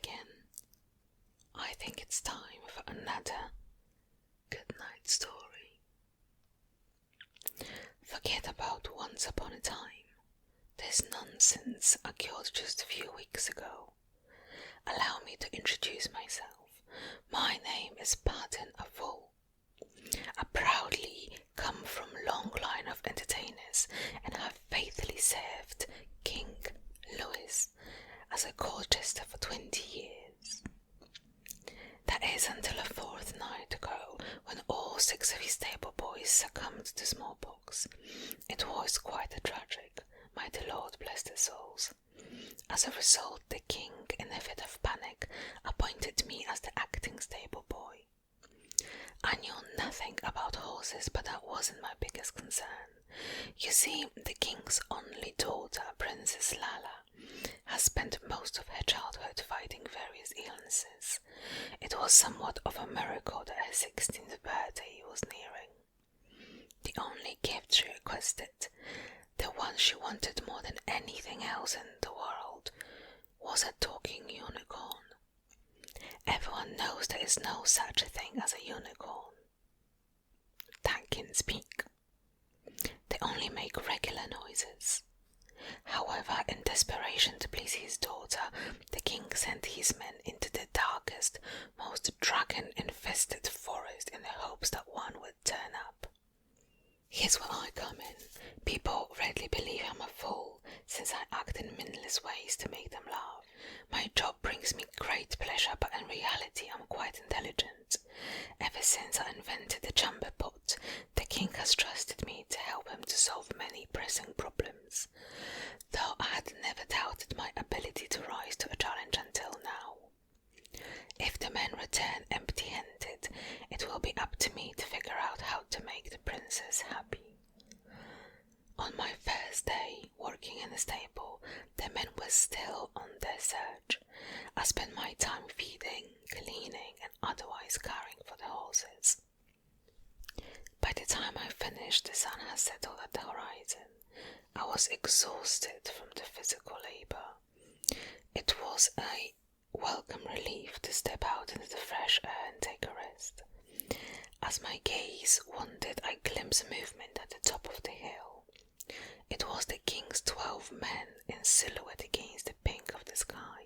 again. I think it's time for another good night story. Forget about once upon a time. This nonsense occurred just a few weeks ago. Allow me to introduce myself. My name is Pardon a Fool. I proudly come from a long line of entertainers and have faithfully served King Louis as a court jester for 20 years. That is until a fortnight ago, when all 6 of his stable boys succumbed to smallpox. It was quite tragic, may the Lord bless their souls. As a result, the king, in a fit of panic, appointed me as the acting stable boy. I knew nothing about horses, but that wasn't my biggest concern. You see, the king's only daughter, Princess Lala, has spent most of her childhood fighting various illnesses. It was somewhat of a miracle that her 16th birthday was nearing. The only gift she requested, the one she wanted more than anything else in the world, was a talking unicorn. Everyone knows there is no such a thing as a unicorn that can speak. They only make regular noises. However, in desperation to please his daughter, the king sent his men into the darkest, most dragon-infested forest in the hopes that one would turn up. Here's where I come in. People readily believe I'm a fool, since I act in meaningless ways to make them laugh. My job brings me great pleasure, but in reality I'm quite intelligent. Ever since I invented the jumper pot, the king has trusted me to help him to solve many pressing problems, though I had never doubted my ability to rise to a challenge until now. If the men return empty-handed, it will be up to me to figure out how to make the princess happy. On my first day working in the stable, the men were still on their search. I spent my time feeding, cleaning, and otherwise caring for the horses. By the time I finished, the sun had settled at the horizon. I was exhausted from the physical labor. It was a welcome relief to step out into the fresh air and take a rest. As my gaze wandered, I glimpsed movement at the top of the hill. It was the king's 12 men in silhouette against the pink of the sky.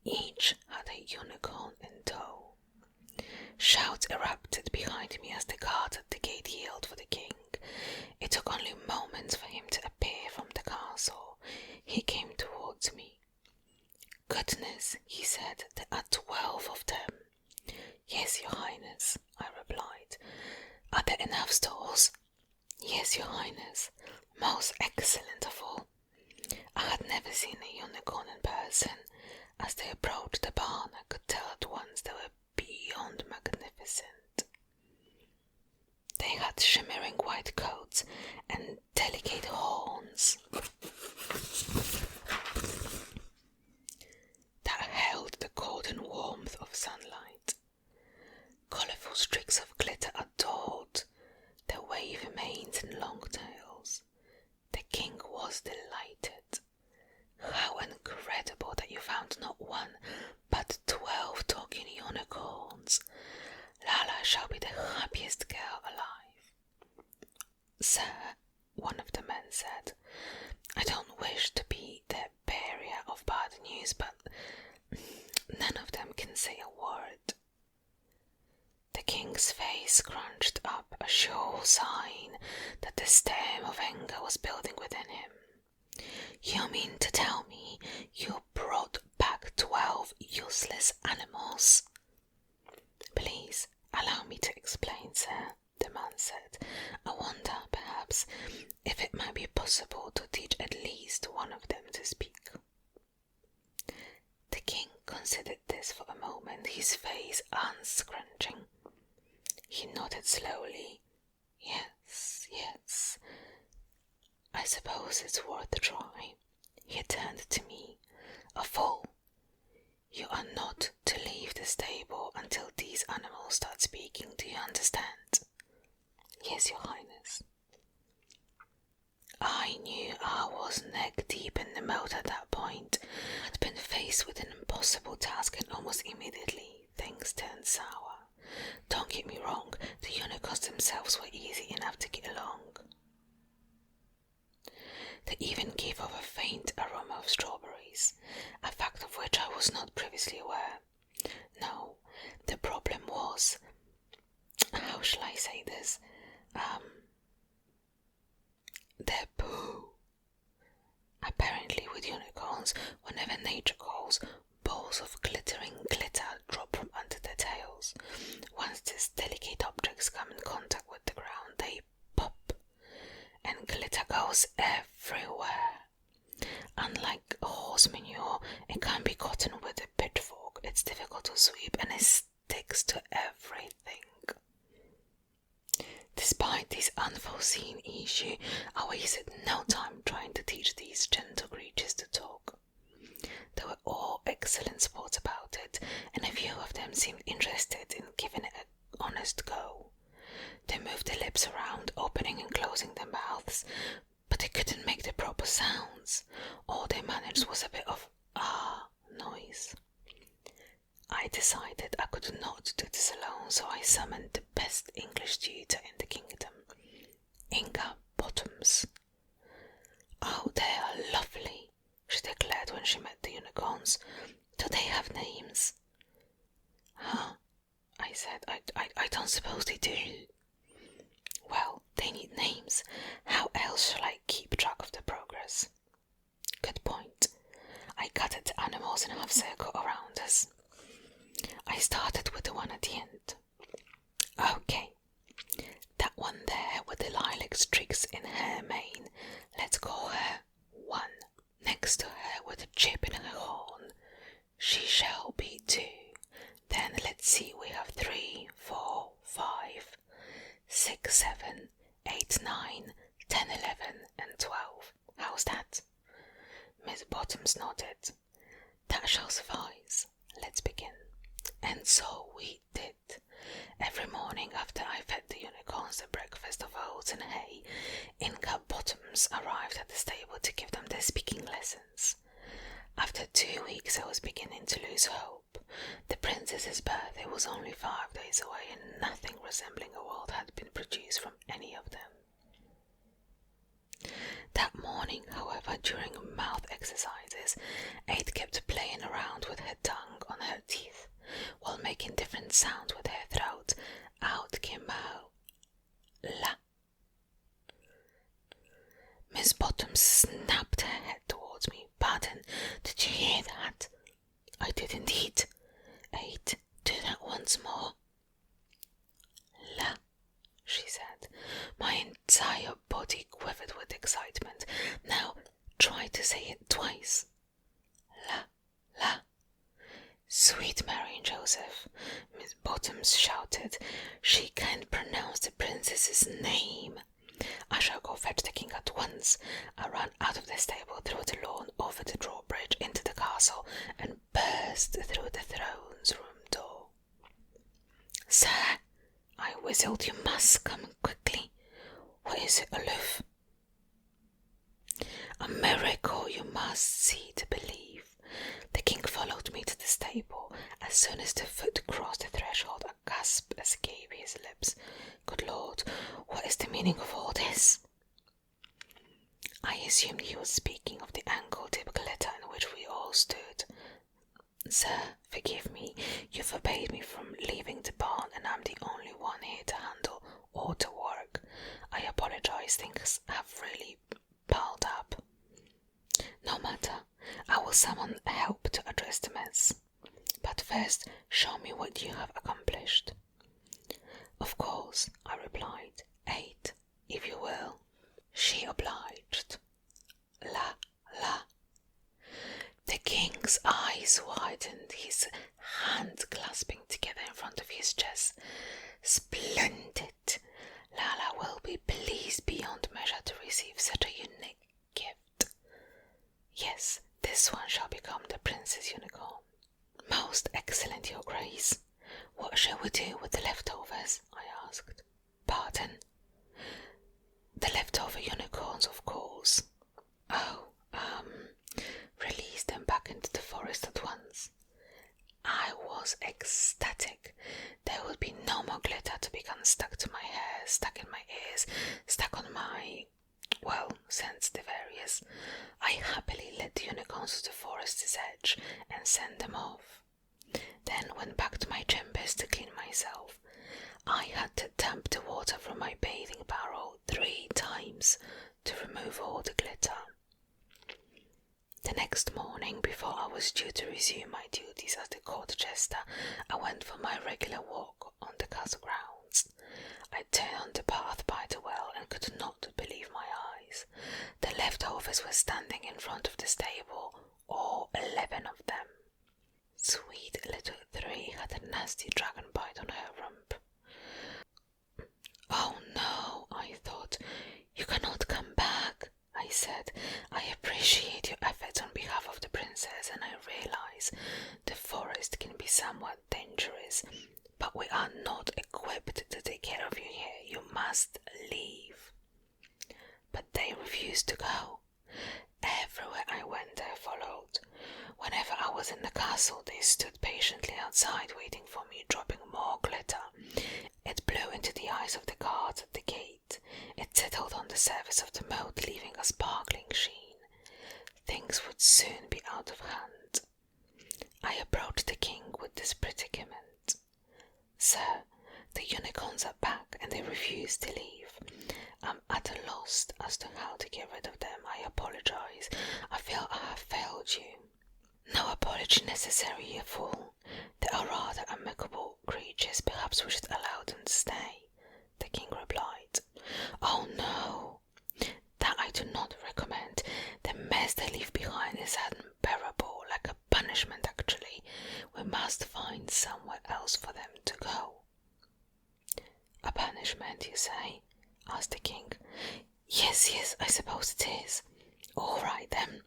Each had a unicorn in tow. Shouts erupted behind me as the guard at the gate yelled for the king. It took only moments for him to appear from the castle. He came towards me. "Goodness," he said, "there are 12 of them." "Yes, your highness," I replied. "Are there enough stalls?" "Yes, your highness. Most excellent of all." I had never seen a unicorn in person. As they approached the barn, I could tell at once they were beyond magnificent. They had shimmering white coats and delicate horns that held the golden warmth of sunlight. Colourful streaks of glitter adorned their wavy manes and long tails. The king was delighted. "How incredible that you found not one, but 12 talking unicorns. Lala shall be the happiest girl alive." "Sir," one of the men said, "I don't wish to be the bearer of bad news, but none of them can say a word." The king's face scrunched up, a sure sign that the storm of anger was building within him. "You mean to tell me you brought back 12 useless animals?" "Please, allow me to explain, sir," the man said. "I wonder, perhaps, if it might be possible to teach at least one of them to speak." The king considered this for a moment, his face unscrunching. He nodded slowly. "Yes, yes. I suppose it's worth a try." He turned to me. "A fool. You are not to leave the stable until these animals start speaking, do you understand?" "Yes, your highness." I knew I was neck deep in the moat at that point. I'd been faced with an impossible impossible task, and almost immediately things turned sour. Don't get me wrong, the unicorns themselves were easy enough to get along. They even gave off a faint aroma of strawberries, a fact of which I was not previously aware. No, the problem was, how shall I say this, their poo. Apparently with unicorns, whenever nature calls, balls of glittering glitter drop from under their tails. Once these delicate objects come in contact with the ground, they pop, and glitter goes everywhere. Unlike horse manure, it can't be gotten with a pitchfork. It's difficult to sweep, and it sticks to everything. Despite this unforeseen issue, I wasted no time trying to teach these gentle creatures to talk. They were all excellent sports about it, and a few of them seemed interested in giving it an honest go. They moved their lips around, opening and closing their mouths, but they couldn't make the proper sounds. All they managed was a bit of ah noise. I decided I could not do this alone, so I summoned the best English tutor in the kingdom, Inga Bottoms. "Oh, they are lovely," she declared when she met the unicorns. "Do they have names?" "Huh?" I said. I don't suppose they do." "Well, they need names. How else shall I keep track of their progress?" "Good point." I gathered the animals in a half circle around us. I started with the one at the end. "Okay, that one there with the lilac streaks in her mane, let's call her 1. Next to her with a chip in her horn, she shall be 2. Then let's see, we have 3, 4, 5, 6, 7, 8, 9, 10, 11, and 12. How's that?" Miss Bottoms nodded. "That shall suffice. Let's begin." And so we did. Every morning after I fed the unicorns a breakfast of oats and hay, Inga Bottoms arrived at the stable to give them their speaking lessons. After 2 weeks I was beginning to lose hope. The princess's birthday was only 5 days away, and nothing resembling a world had been produced from any of them. That morning, however, during mouth exercises, Aid kept playing around with her tongue on her teeth, while making different sounds with her throat. Out came La. Miss Bottom snapped her head towards me. "Pardon, did you hear that?" "I did indeed." "Aid, do that once more." "La," she said. My entire body quivered with excitement. "Now try to say it twice." "La, la." "Sweet Mary and Joseph," Miss Bottoms shouted. "She can't pronounce the princess's name. I shall go fetch the king at once." I ran out of the stable, through the lawn, over the drawbridge, into the castle, and burst through the throne's room door. "Sir," I whistled, "you must come quickly." "What is it, Aloof?" "A miracle you must see to believe." The king followed me to the stable. As soon as the foot crossed the threshold, a gasp escaped his lips. "Good Lord, what is the meaning of all this?" I assumed he was speaking of the ankle-deep glitter in which we all stood. "Sir, forgive me. You forbade me from leaving the barn, and I'm the only one here to handle all the work. I apologize. Things have really piled up." "No matter. I will summon help to address the mess. But first, show me what you have accomplished." "Of course," I replied. "8, if you will." She obliged. La, la. The king's eyes widened, his hands clasping together in front of his chest. "Splendid! Lala will be pleased beyond measure to receive such a unique gift. Yes, this one shall become the Princess Unicorn." "Most excellent, Your Grace. What shall we do with the leftovers?" I asked. "Pardon?" "The leftover unicorns, of course." "Oh, release them back into the forest at once." princesses stuck on my, sensitive areas. I happily led the unicorns to the forest's edge and sent them off. Then went back to my chambers to clean myself. I had to dump the water from my bathing barrel 3 times to remove all the glitter. The next morning, before I was due to resume my duties as the court jester, I went for my regular walk on the castle grounds. I turned on the path by the well and could not believe my eyes. The leftovers were standing in front of the stable, all 11 of them. Sweet little 3 had a nasty dragon bite on her rump. "Oh no," I thought. "You cannot come back," I said. "I appreciate your efforts on behalf of the princess, and I realize the forest can be somewhat dangerous, but we are not equipped to take care of you here. You must leave." But they refused to go. Everywhere I went, they followed. Whenever I was in the castle, they stood patiently outside waiting for me, dropping more glitter. It blew into the eyes of the guards at the gate. It settled on the surface of the moat, leaving a sparkling sheen. Things would soon be out of hand. I approached the king with this predicament. "Sir, the unicorns are back and they refuse to leave. I'm at a loss as to how to get rid of them. I apologize. I feel I have failed you." "No apology necessary, you fool. They are rather amicable creatures. Perhaps we should allow them to stay," the king replied. "Oh no, that I do not recommend. The mess they leave behind is unbearable, like a punishment actually. We must find somewhere else for them to go." "A punishment, you say?" asked the king. Yes, I suppose it is." "All right then.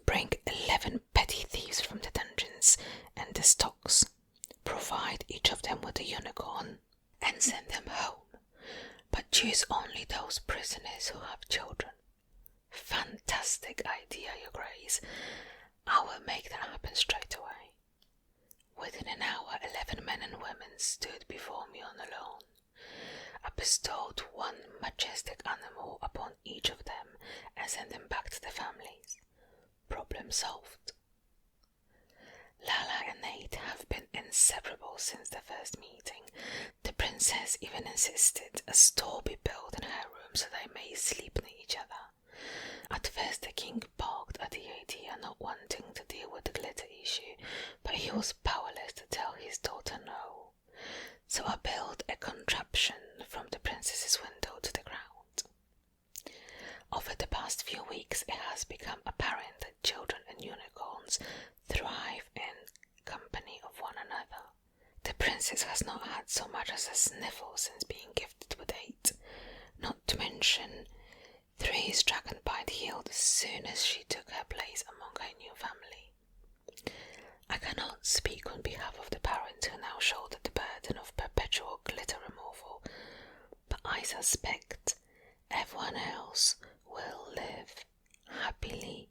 Bring 11 petty thieves from the dungeons and the stocks. Provide each of them with a unicorn and send them home. But choose only those prisoners who have children." "Fantastic idea, Your Grace. I will make that happen straight away." Within an hour, 11 men and women stood before me on the lawn. I bestowed one majestic animal upon each of them and sent them back to their families. Problem solved. Lala and Nate have been inseparable since the first meeting. The princess even insisted a store be built in her room so they may sleep near each other. At first the king balked at the idea, not wanting to deal with the glitter issue, but he was powerless to tell his daughter no. So I built a contraption from the princess's window to the ground. Over the past few weeks, it has become apparent that children and unicorns thrive in company of one another. The princess has not had so much as a sniffle since being gifted with 8, not to mention 3's dragon bite healed as soon as she took her place among her new family. I cannot speak on behalf of the parents who now shoulder the burden of perpetual glitter removal, but I suspect everyone else will live happily